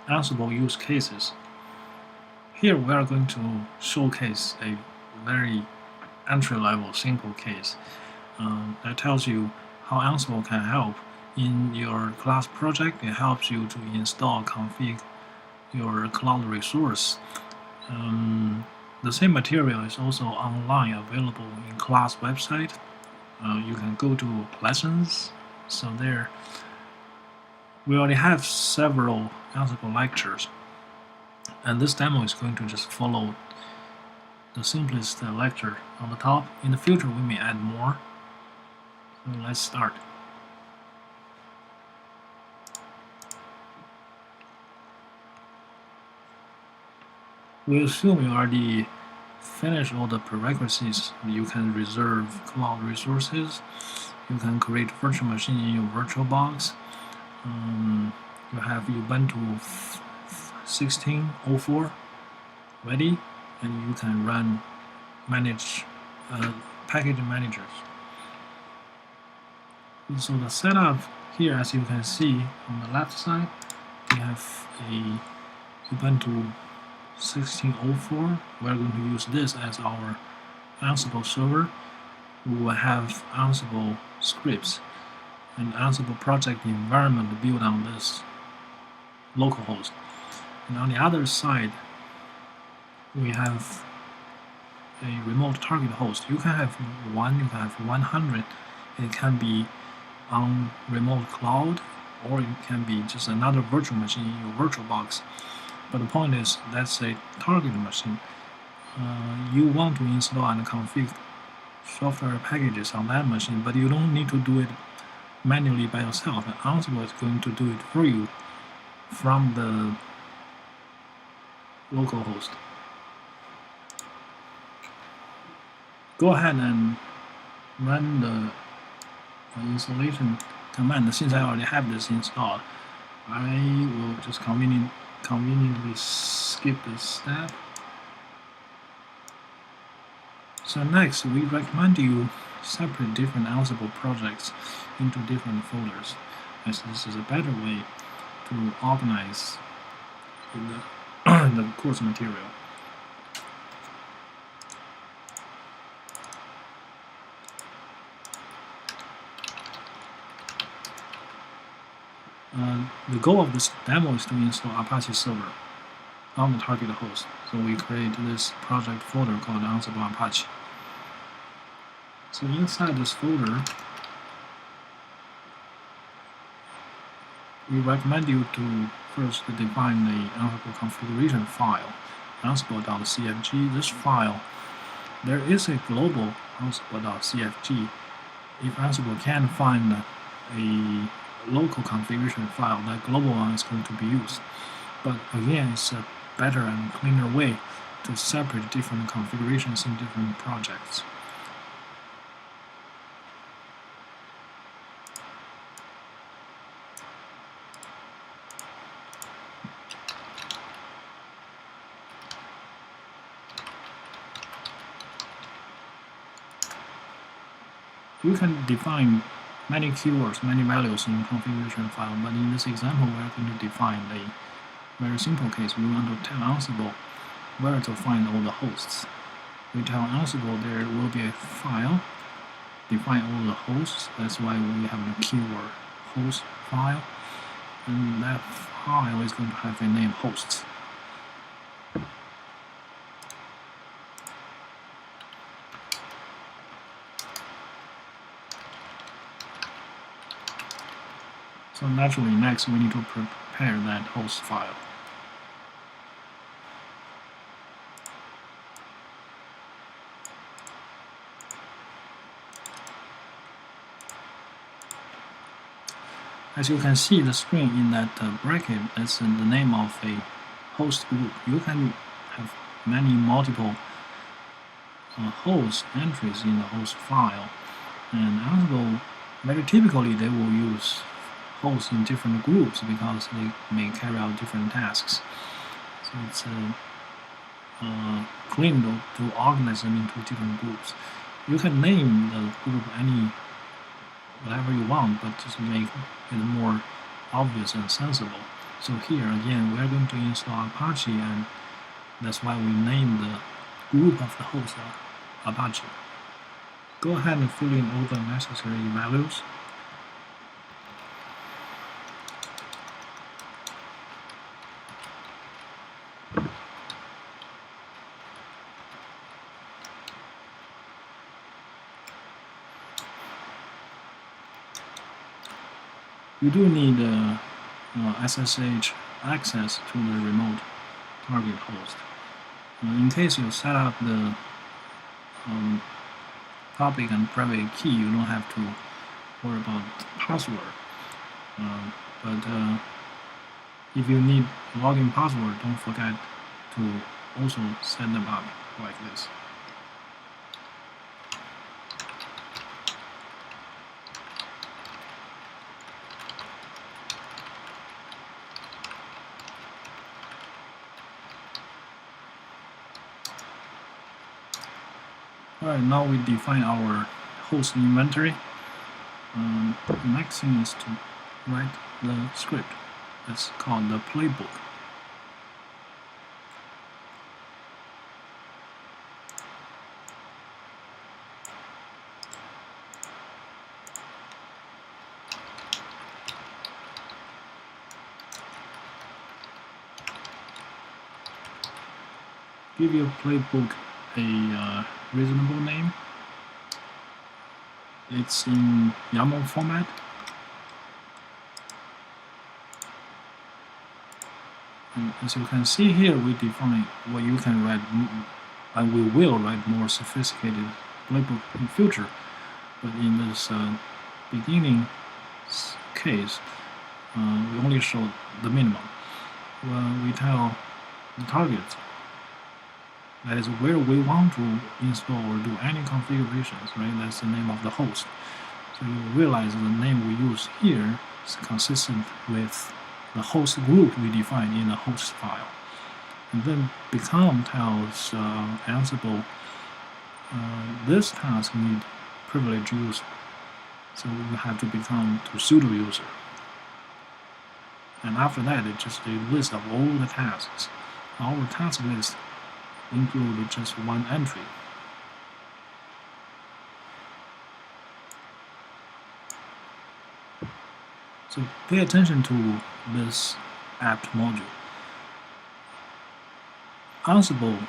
Ansible use cases. Here we are going to showcase a very entry-level simple case that tells you how Ansible can help in your class project. It helps you to install, config your cloud resource. The same material is also online available in class website. You can go to lessons. So there, we already have several Ansible lectures, and this demo is going to just follow the simplest lecture on the top. In the future, we may add more. So let's start. We assume you already finished all the prerequisites. You can reserve cloud resources. You can create virtual machine in your VirtualBox. You have Ubuntu 16.04 ready, and you can run manage package managers. So the setup here, as you can see on the left side, we have a Ubuntu 16.04. We're going to use this as our Ansible server. We will have Ansible scripts and Ansible project environment built on this localhost. And on the other side, we have a remote target host. You can have one, you can have 100. It can be on remote cloud, or it can be just another virtual machine in your VirtualBox. But the point is, that's a target machine. You want to install and configure software packages on that machine, but you don't need to do it manually by yourself. And Ansible is going to do it for you from the localhost. Go ahead and run the installation command. Since I already have this installed, I will just conveniently skip this step. So next, we recommend you separate different Ansible projects into different folders, as this is a better way to organize the course material. The goal of this demo is to install Apache server on the target host. So we create this project folder called Ansible Apache. So inside this folder, we recommend you to first define the Ansible configuration file, ansible.cfg. This file, there is a global ansible.cfg. If Ansible can find a local configuration file, that global one is going to be used. But again, it's a better and cleaner way to separate different configurations in different projects. You can define many keywords, many values in configuration file, but in this example, we're going to define a very simple case. We want to tell Ansible where to find all the hosts. We tell Ansible there will be a file, define all the hosts. That's why we have the keyword host file, and that file is going to have a name hosts. So naturally, next we need to prepare that host file. As you can see, the string in that bracket is the name of a host group. You can have multiple host entries in the host file, and Ansible, very typically they will use hosts in different groups because they may carry out different tasks. So it's clean to organize them into different groups. You can name the group whatever you want, but just make it more obvious and sensible. So here again, we're going to install Apache, and that's why we named the group of the host Apache. Go ahead and fill in all the necessary values. You do need SSH access to the remote target host. In case you set up the public and private key, you don't have to worry about password. But if you need login password, don't forget to also set them up like this. Alright, now we define our host inventory. The next thing is to write the script. It's called the playbook. Give your playbook a reasonable name. It's in YAML format. And as you can see here, we define what you can write, and we will write more sophisticated playbook in future. But in this beginning case, we only show the minimum. When we tell the target, that is where we want to install or do any configurations, right? That's the name of the host. So you realize the name we use here is consistent with the host group we define in the host file. And then become tells Ansible this task need privileged user. So you have to become to pseudo user. And after that, it's just a list of all the tasks. Our task list include just one entry. So pay attention to this apt module. Ansible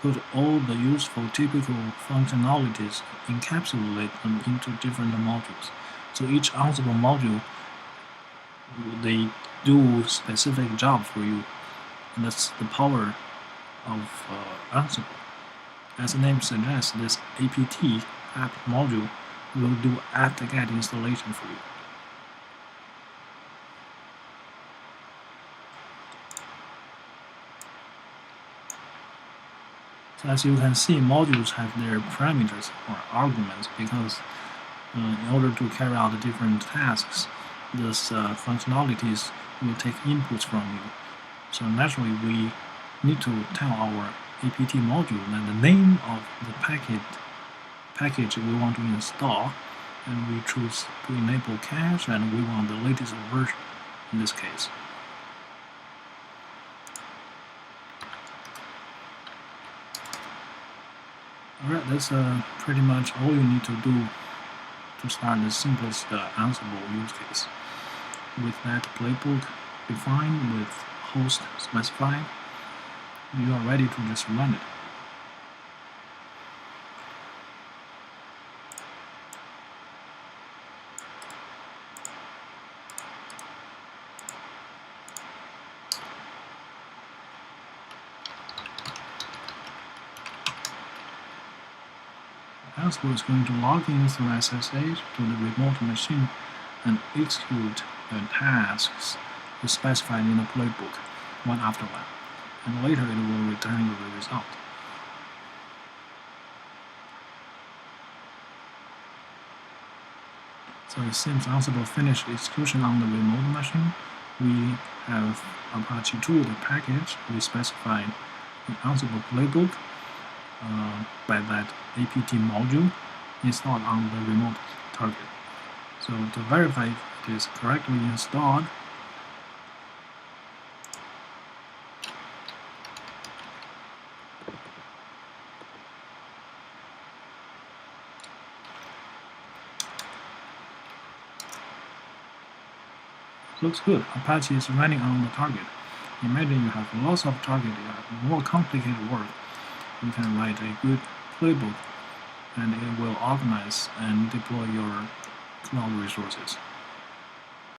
put all the useful typical functionalities, encapsulate them into different modules. So each Ansible module, they do specific job for you. And that's the power of Ansible. As the name suggests, this apt module will do apt-get installation for you. So as you can see, modules have their parameters or arguments because in order to carry out the different tasks, these functionalities will take inputs from you. So naturally, we need to tell our apt module that the name of the package we want to install, and we choose to enable cache, and we want the latest version in this case. Alright, that's pretty much all you need to do to start the simplest Ansible use case. With that playbook defined with host specified, you are ready to just run it. Ansible is going to log in through SSH to the remote machine and execute the tasks specified in the playbook, one after one. And later it will return you the result. So it seems Ansible finished execution on the remote machine. We have Apache 2, the package we specified in Ansible playbook by that apt module installed on the remote target. So to verify if it is correctly installed, looks good. Apache is running on the target. Imagine you have lots of target, you have more complicated work. You can write a good playbook and it will organize and deploy your cloud resources.